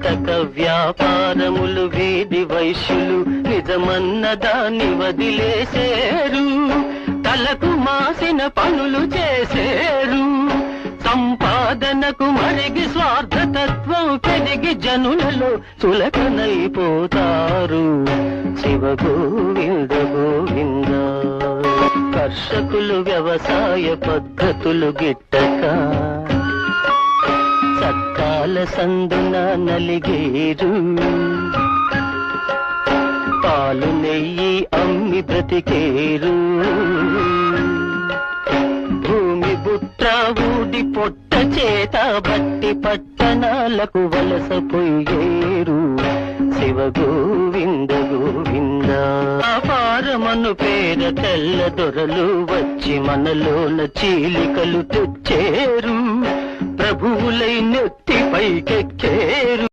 బతక వ్యాపారములు వీధి వైశ్యులు నిజమన్న దాన్ని వదిలేసేరు. తలకు మాసిన పనులు చేసేరు. సంపాదనకు మరిగి స్వార్థతత్వం పెరిగి జనులలో చులకనైపోతారు. శివ గోవింద గోవింద. కర్షకులు వ్యవసాయ పద్ధతులు గిట్టక చట్టాల సందున నలిగేరు. పాలు నెయ్యి అమ్మి బ్రతికేరు. భూమి బుట్ట ఊడి పొట్ట చేత బట్టి పట్టణాలకు వలసపోయేరు. శివ గోవింద గోవింద. వ్యాపారమను పేర తెల్ల దొరలు వచ్చి మనలోన చీలికలు తెచ్చేరు. ప్రభువులై నెత్తి పైకెక్కేరు.